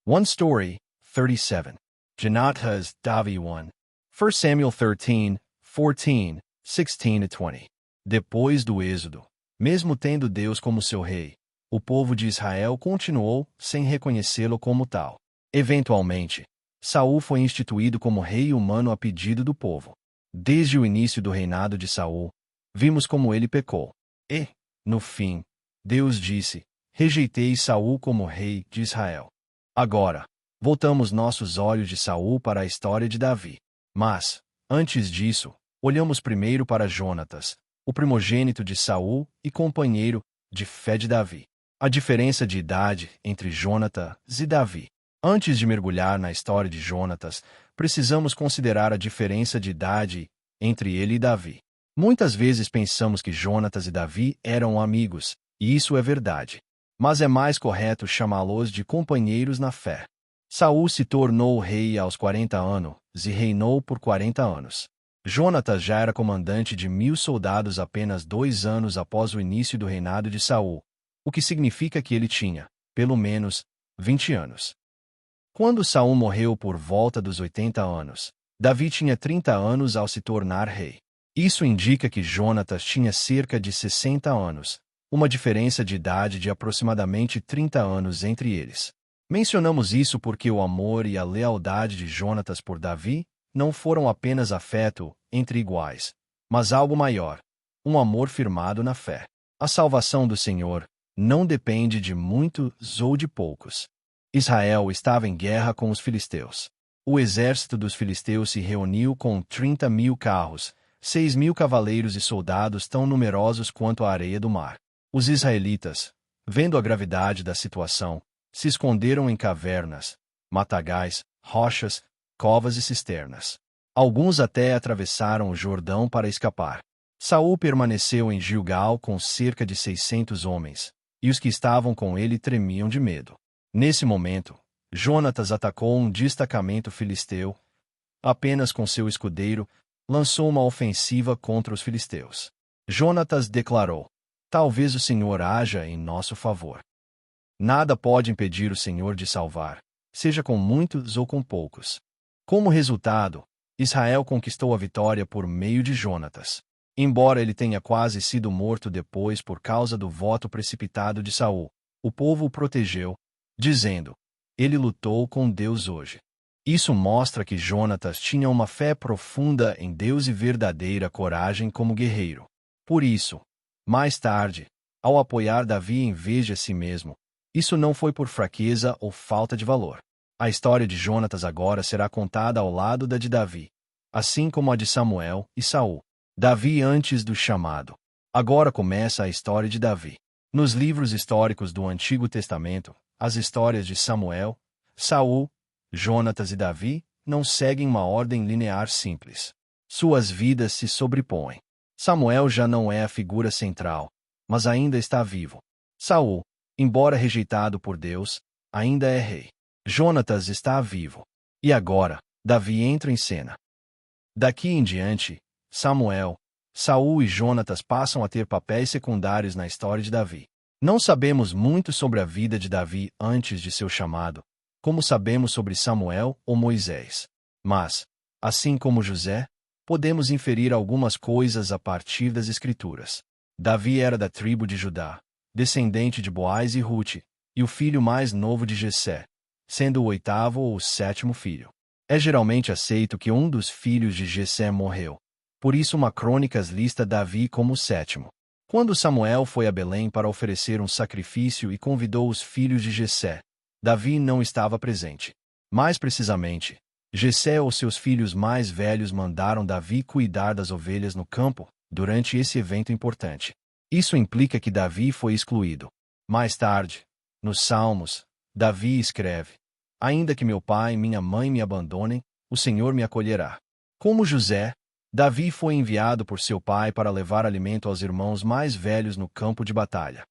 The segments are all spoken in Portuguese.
One Story, 37. Jonathan's Davi 1. 1 Samuel 13, 14, 16-20. Depois do êxodo, mesmo tendo Deus como seu rei, o povo de Israel continuou sem reconhecê-lo como tal. Eventualmente, Saul foi instituído como rei humano a pedido do povo. Desde o início do reinado de Saul, vimos como ele pecou. E, no fim, Deus disse: rejeitei Saul como rei de Israel. Agora, voltamos nossos olhos de Saul para a história de Davi. Mas, antes disso, olhamos primeiro para Jonatas, o primogênito de Saul e companheiro de fé de Davi. A diferença de idade entre Jonatas e Davi. Antes de mergulhar na história de Jonatas, precisamos considerar a diferença de idade entre ele e Davi. Muitas vezes pensamos que Jonatas e Davi eram amigos, e isso é verdade. Mas é mais correto chamá-los de companheiros na fé. Saul se tornou rei aos 40 anos e reinou por 40 anos. Jonatas já era comandante de 1.000 soldados apenas 2 anos após o início do reinado de Saul, o que significa que ele tinha, pelo menos, 20 anos. Quando Saul morreu por volta dos 80 anos, Davi tinha 30 anos ao se tornar rei. Isso indica que Jonatas tinha cerca de 60 anos, uma diferença de idade de aproximadamente 30 anos entre eles. Mencionamos isso porque o amor e a lealdade de Jonatas por Davi não foram apenas afeto entre iguais, mas algo maior, um amor firmado na fé. A salvação do Senhor não depende de muitos ou de poucos. Israel estava em guerra com os filisteus. O exército dos filisteus se reuniu com 30.000 carros, 6.000 cavaleiros e soldados tão numerosos quanto a areia do mar. Os israelitas, vendo a gravidade da situação, se esconderam em cavernas, matagais, rochas, covas e cisternas. Alguns até atravessaram o Jordão para escapar. Saul permaneceu em Gilgal com cerca de 600 homens, e os que estavam com ele tremiam de medo. Nesse momento, Jonatas atacou um destacamento filisteu. Apenas com seu escudeiro, lançou uma ofensiva contra os filisteus. Jonatas declarou: talvez o Senhor haja em nosso favor. Nada pode impedir o Senhor de salvar, seja com muitos ou com poucos. Como resultado, Israel conquistou a vitória por meio de Jonatas. Embora ele tenha quase sido morto depois por causa do voto precipitado de Saul, o povo o protegeu, dizendo: ele lutou com Deus hoje. Isso mostra que Jonatas tinha uma fé profunda em Deus e verdadeira coragem como guerreiro. Por isso, mais tarde, ao apoiar Davi em vez de a si mesmo, isso não foi por fraqueza ou falta de valor. A história de Jonatas agora será contada ao lado da de Davi, assim como a de Samuel e Saul. Davi antes do chamado. Agora começa a história de Davi. Nos livros históricos do Antigo Testamento, as histórias de Samuel, Saul, Jonatas e Davi não seguem uma ordem linear simples. Suas vidas se sobrepõem. Samuel já não é a figura central, mas ainda está vivo. Saul, embora rejeitado por Deus, ainda é rei. Jonatas está vivo. E agora, Davi entra em cena. Daqui em diante, Samuel, Saul e Jonatas passam a ter papéis secundários na história de Davi. Não sabemos muito sobre a vida de Davi antes de seu chamado, como sabemos sobre Samuel ou Moisés. Mas, assim como José, podemos inferir algumas coisas a partir das Escrituras. Davi era da tribo de Judá, descendente de Boaz e Rute, e o filho mais novo de Jessé, sendo o 8º ou o 7º filho. É geralmente aceito que um dos filhos de Jessé morreu. Por isso uma crônicas lista Davi como o 7º. Quando Samuel foi a Belém para oferecer um sacrifício e convidou os filhos de Jessé, Davi não estava presente. Mais precisamente, Jessé ou seus filhos mais velhos mandaram Davi cuidar das ovelhas no campo durante esse evento importante. Isso implica que Davi foi excluído. Mais tarde, nos Salmos, Davi escreve: ainda que meu pai e minha mãe me abandonem, o Senhor me acolherá. Como José, Davi foi enviado por seu pai para levar alimento aos irmãos mais velhos no campo de batalha.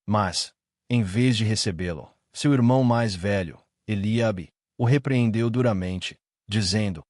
Mas, em vez de recebê-lo, seu irmão mais velho, Eliabe, o repreendeu duramente, dizendo: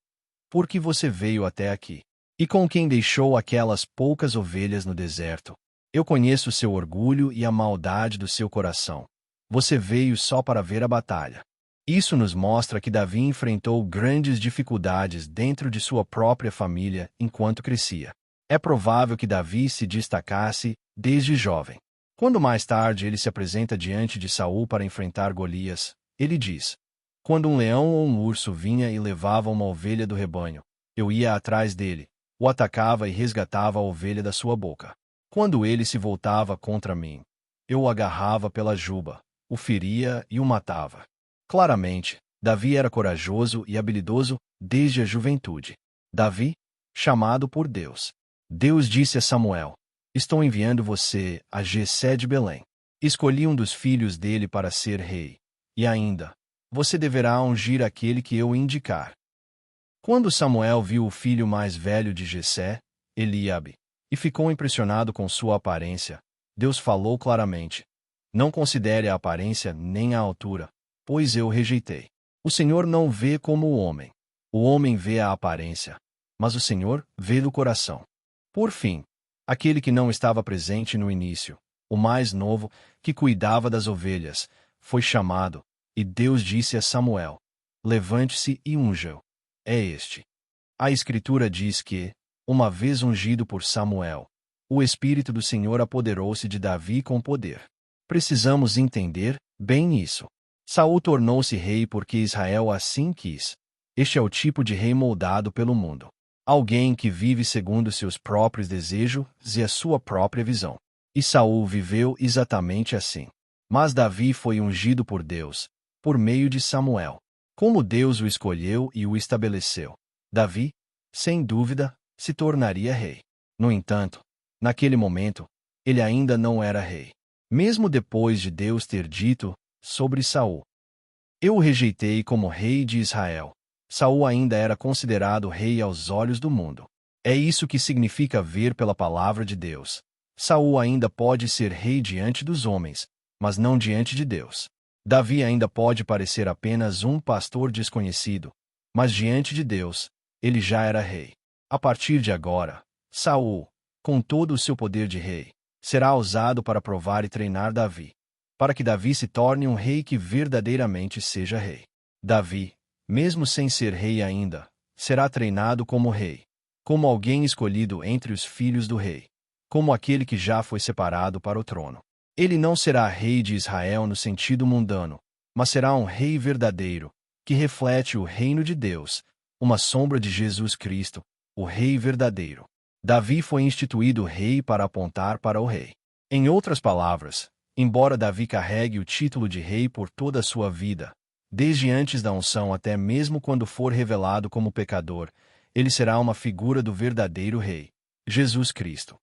por que você veio até aqui? E com quem deixou aquelas poucas ovelhas no deserto? Eu conheço seu orgulho e a maldade do seu coração. Você veio só para ver a batalha. Isso nos mostra que Davi enfrentou grandes dificuldades dentro de sua própria família enquanto crescia. É provável que Davi se destacasse desde jovem. Quando mais tarde ele se apresenta diante de Saul para enfrentar Golias, ele diz: quando um leão ou um urso vinha e levava uma ovelha do rebanho, eu ia atrás dele, o atacava e resgatava a ovelha da sua boca. Quando ele se voltava contra mim, eu o agarrava pela juba, o feria e o matava. Claramente, Davi era corajoso e habilidoso desde a juventude. Davi, chamado por Deus. Deus disse a Samuel: estou enviando você a Jessé de Belém. Escolhi um dos filhos dele para ser rei. E ainda, você deverá ungir aquele que eu indicar. Quando Samuel viu o filho mais velho de Jessé, Eliabe, e ficou impressionado com sua aparência, Deus falou claramente: não considere a aparência nem a altura, pois eu o rejeitei. O Senhor não vê como o homem vê a aparência, mas o Senhor vê o coração. Por fim, aquele que não estava presente no início, o mais novo, que cuidava das ovelhas, foi chamado, e Deus disse a Samuel: levante-se e unja-o. É este. A Escritura diz que, uma vez ungido por Samuel, o Espírito do Senhor apoderou-se de Davi com poder. Precisamos entender bem isso. Saul tornou-se rei porque Israel assim quis. Este é o tipo de rei moldado pelo mundo. Alguém que vive segundo seus próprios desejos e a sua própria visão. E Saul viveu exatamente assim. Mas Davi foi ungido por Deus, por meio de Samuel. Como Deus o escolheu e o estabeleceu, Davi, sem dúvida, se tornaria rei. No entanto, naquele momento, ele ainda não era rei. Mesmo depois de Deus ter dito sobre Saul: eu o rejeitei como rei de Israel, Saul ainda era considerado rei aos olhos do mundo. É isso que significa ver pela palavra de Deus. Saul ainda pode ser rei diante dos homens, mas não diante de Deus. Davi ainda pode parecer apenas um pastor desconhecido, mas diante de Deus, ele já era rei. A partir de agora, Saul, com todo o seu poder de rei, será usado para provar e treinar Davi, para que Davi se torne um rei que verdadeiramente seja rei. Davi, mesmo sem ser rei ainda, será treinado como rei, como alguém escolhido entre os filhos do rei, como aquele que já foi separado para o trono. Ele não será rei de Israel no sentido mundano, mas será um rei verdadeiro, que reflete o reino de Deus, uma sombra de Jesus Cristo, o rei verdadeiro. Davi foi instituído rei para apontar para o rei. Em outras palavras, embora Davi carregue o título de rei por toda a sua vida, desde antes da unção até mesmo quando for revelado como pecador, ele será uma figura do verdadeiro rei, Jesus Cristo.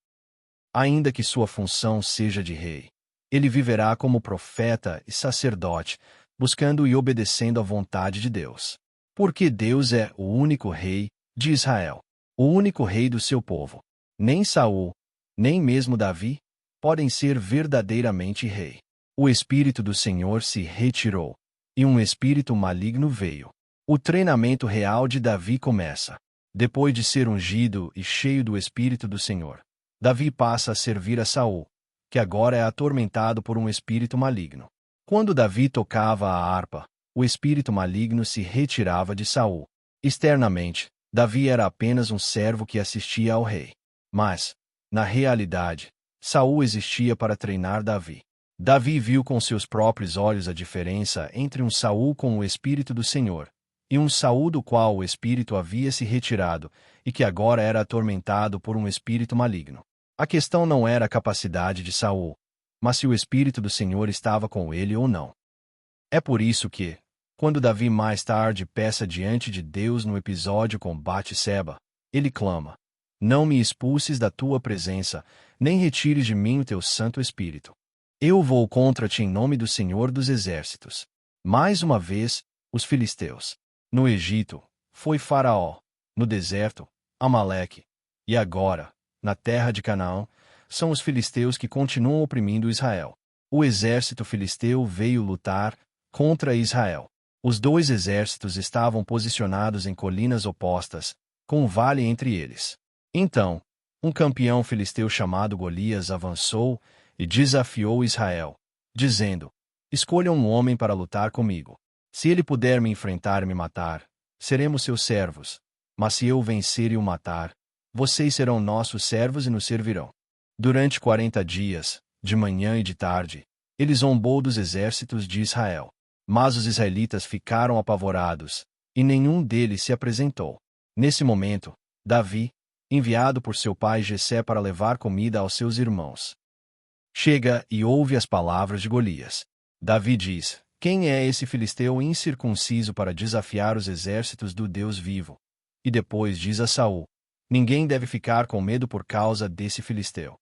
Ainda que sua função seja de rei, ele viverá como profeta e sacerdote, buscando e obedecendo à vontade de Deus. Porque Deus é o único rei de Israel, o único rei do seu povo. Nem Saul, nem mesmo Davi, podem ser verdadeiramente rei. O Espírito do Senhor se retirou, e um espírito maligno veio. O treinamento real de Davi começa. Depois de ser ungido e cheio do Espírito do Senhor, Davi passa a servir a Saul, que agora é atormentado por um espírito maligno. Quando Davi tocava a harpa, o espírito maligno se retirava de Saul. Externamente, Davi era apenas um servo que assistia ao rei. Mas, na realidade, Saul existia para treinar Davi. Davi viu com seus próprios olhos a diferença entre um Saul com o Espírito do Senhor e um Saul do qual o Espírito havia se retirado e que agora era atormentado por um espírito maligno. A questão não era a capacidade de Saul, mas se o Espírito do Senhor estava com ele ou não. É por isso que, quando Davi mais tarde peça diante de Deus no episódio com Batseba, ele clama: não me expulses da tua presença, nem retires de mim o teu Santo Espírito. Eu vou contra ti em nome do Senhor dos Exércitos. Mais uma vez, os filisteus. No Egito, foi Faraó. No deserto, Amaleque. E agora, na terra de Canaã, são os filisteus que continuam oprimindo Israel. O exército filisteu veio lutar contra Israel. Os dois exércitos estavam posicionados em colinas opostas, com um vale entre eles. Então, um campeão filisteu chamado Golias avançou e desafiou Israel, dizendo: escolha um homem para lutar comigo. Se ele puder me enfrentar e me matar, seremos seus servos. Mas se eu o vencer e o matar, vocês serão nossos servos e nos servirão. Durante 40 dias, de manhã e de tarde, ele zombou dos exércitos de Israel. Mas os israelitas ficaram apavorados, e nenhum deles se apresentou. Nesse momento, Davi, enviado por seu pai Jessé para levar comida aos seus irmãos, chega e ouve as palavras de Golias. Davi diz: quem é esse filisteu incircunciso para desafiar os exércitos do Deus vivo? E depois diz a Saul: ninguém deve ficar com medo por causa desse filisteu.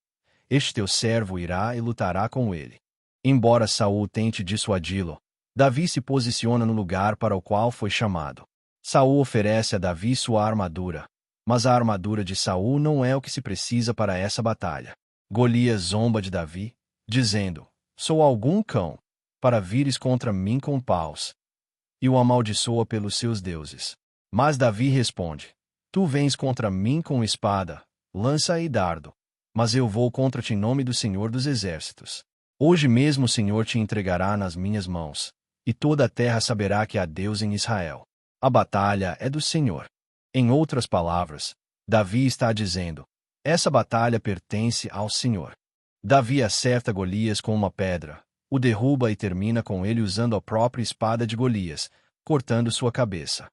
Este teu servo irá e lutará com ele. Embora Saul tente dissuadi-lo, Davi se posiciona no lugar para o qual foi chamado. Saul oferece a Davi sua armadura, mas a armadura de Saul não é o que se precisa para essa batalha. Golias zomba de Davi, dizendo: sou algum cão, para vires contra mim com paus, e o amaldiçoa pelos seus deuses. Mas Davi responde: tu vens contra mim com espada, lança e dardo, mas eu vou contra ti em nome do Senhor dos Exércitos. Hoje mesmo o Senhor te entregará nas minhas mãos, e toda a terra saberá que há Deus em Israel. A batalha é do Senhor. Em outras palavras, Davi está dizendo: essa batalha pertence ao Senhor. Davi acerta Golias com uma pedra, o derruba e termina com ele usando a própria espada de Golias, cortando sua cabeça.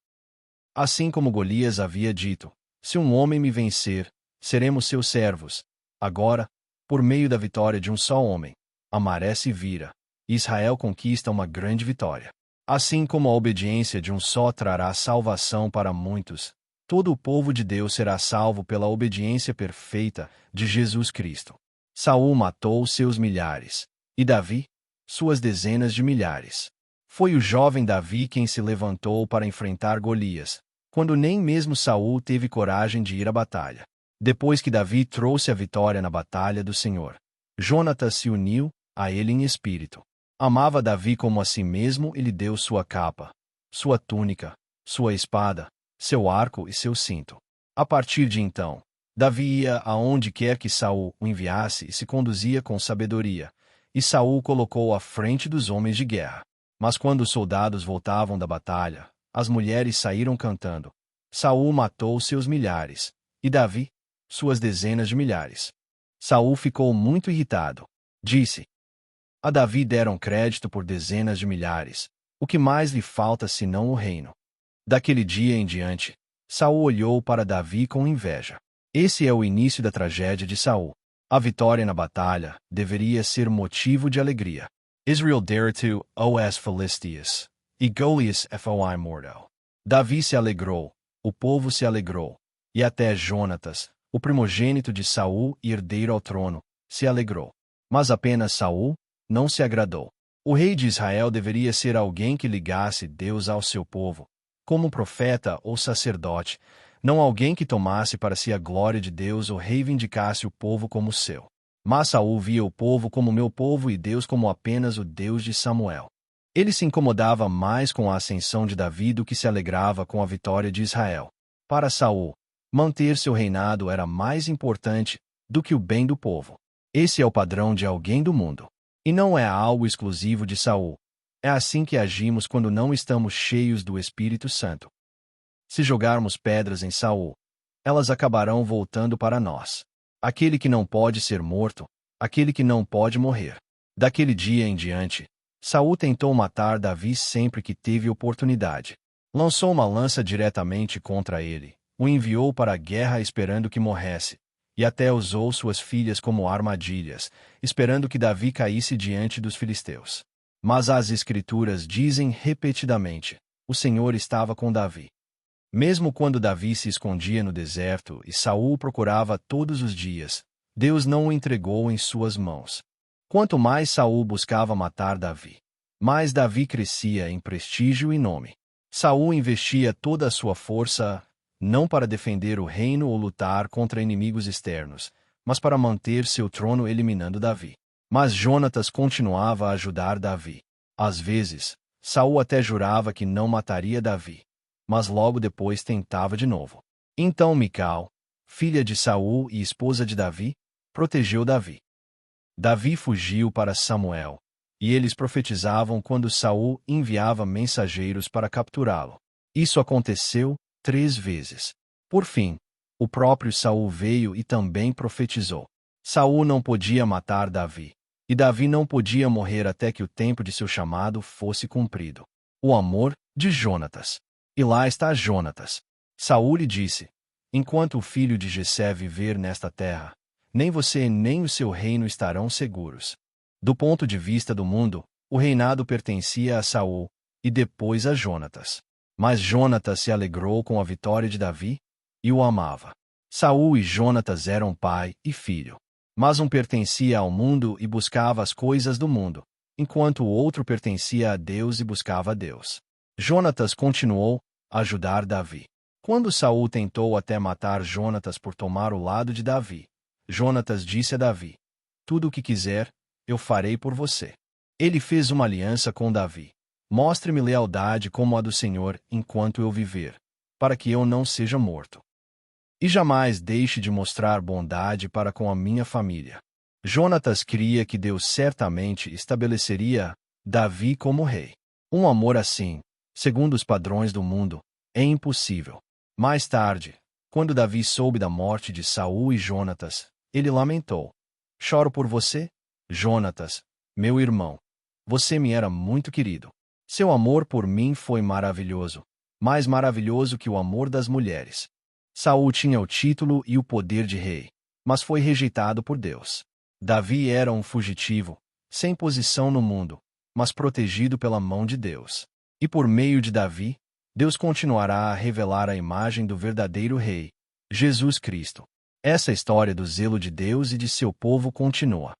Assim como Golias havia dito: se um homem me vencer, seremos seus servos. Agora, por meio da vitória de um só homem, a maré se vira, e Israel conquista uma grande vitória. Assim como a obediência de um só trará salvação para muitos, todo o povo de Deus será salvo pela obediência perfeita de Jesus Cristo. Saul matou seus milhares, e Davi, suas dezenas de milhares. Foi o jovem Davi quem se levantou para enfrentar Golias, quando nem mesmo Saul teve coragem de ir à batalha. Depois que Davi trouxe a vitória na batalha do Senhor, Jonatas se uniu a ele em espírito. Amava Davi como a si mesmo e lhe deu sua capa, sua túnica, sua espada, seu arco e seu cinto. A partir de então, Davi ia aonde quer que Saul o enviasse e se conduzia com sabedoria, e Saul colocou à frente dos homens de guerra. Mas quando os soldados voltavam da batalha, as mulheres saíram cantando: Saul matou seus milhares, e Davi, suas dezenas de milhares. Saul ficou muito irritado. Disse: a Davi deram crédito por dezenas de milhares. O que mais lhe falta senão o reino? Daquele dia em diante, Saul olhou para Davi com inveja. Esse é o início da tragédia de Saul. A vitória na batalha deveria ser motivo de alegria. Israel derrotou os Filisteus, e Golias foi morto. Davi se alegrou, o povo se alegrou, e até Jonatas, o primogênito de Saul e herdeiro ao trono, se alegrou. Mas apenas Saul não se agradou. O rei de Israel deveria ser alguém que ligasse Deus ao seu povo, como profeta ou sacerdote, não alguém que tomasse para si a glória de Deus ou reivindicasse o povo como seu. Mas Saul via o povo como meu povo e Deus como apenas o Deus de Samuel. Ele se incomodava mais com a ascensão de Davi do que se alegrava com a vitória de Israel. Para Saul, manter seu reinado era mais importante do que o bem do povo. Esse é o padrão de alguém do mundo. E não é algo exclusivo de Saul. É assim que agimos quando não estamos cheios do Espírito Santo. Se jogarmos pedras em Saul, elas acabarão voltando para nós. Aquele que não pode ser morto, aquele que não pode morrer. Daquele dia em diante, Saul tentou matar Davi sempre que teve oportunidade. Lançou uma lança diretamente contra ele, o enviou para a guerra esperando que morresse, e até usou suas filhas como armadilhas, esperando que Davi caísse diante dos filisteus. Mas as Escrituras dizem repetidamente: o Senhor estava com Davi. Mesmo quando Davi se escondia no deserto e Saul o procurava todos os dias, Deus não o entregou em suas mãos. Quanto mais Saul buscava matar Davi, mais Davi crescia em prestígio e nome. Saul investia toda a sua força não para defender o reino ou lutar contra inimigos externos, mas para manter seu trono eliminando Davi. Mas Jonatas continuava a ajudar Davi. Às vezes, Saul até jurava que não mataria Davi, mas logo depois tentava de novo. Então Mical, filha de Saul e esposa de Davi, protegeu Davi. Davi fugiu para Samuel, e eles profetizavam quando Saul enviava mensageiros para capturá-lo. Isso aconteceu 3 vezes. Por fim, o próprio Saul veio e também profetizou. Saul não podia matar Davi, e Davi não podia morrer até que o tempo de seu chamado fosse cumprido. O amor de Jonatas. E lá está Jonatas. Saul lhe disse: enquanto o filho de Jessé viver nesta terra, nem você nem o seu reino estarão seguros. Do ponto de vista do mundo, o reinado pertencia a Saul, e depois a Jonatas. Mas Jonatas se alegrou com a vitória de Davi, e o amava. Saul e Jonatas eram pai e filho. Mas um pertencia ao mundo e buscava as coisas do mundo, enquanto o outro pertencia a Deus e buscava a Deus. Jonatas continuou a ajudar Davi. Quando Saul tentou até matar Jonatas por tomar o lado de Davi, Jonatas disse a Davi: tudo o que quiser, eu farei por você. Ele fez uma aliança com Davi. Mostre-me lealdade como a do Senhor enquanto eu viver, para que eu não seja morto. E jamais deixe de mostrar bondade para com a minha família. Jonatas cria que Deus certamente estabeleceria Davi como rei. Um amor assim, segundo os padrões do mundo, é impossível. Mais tarde, quando Davi soube da morte de Saul e Jonatas, ele lamentou: choro por você, Jonatas, meu irmão. Você me era muito querido. Seu amor por mim foi maravilhoso, mais maravilhoso que o amor das mulheres. Saul tinha o título e o poder de rei, mas foi rejeitado por Deus. Davi era um fugitivo, sem posição no mundo, mas protegido pela mão de Deus. E por meio de Davi, Deus continuará a revelar a imagem do verdadeiro rei, Jesus Cristo. Essa história do zelo de Deus e de seu povo continua.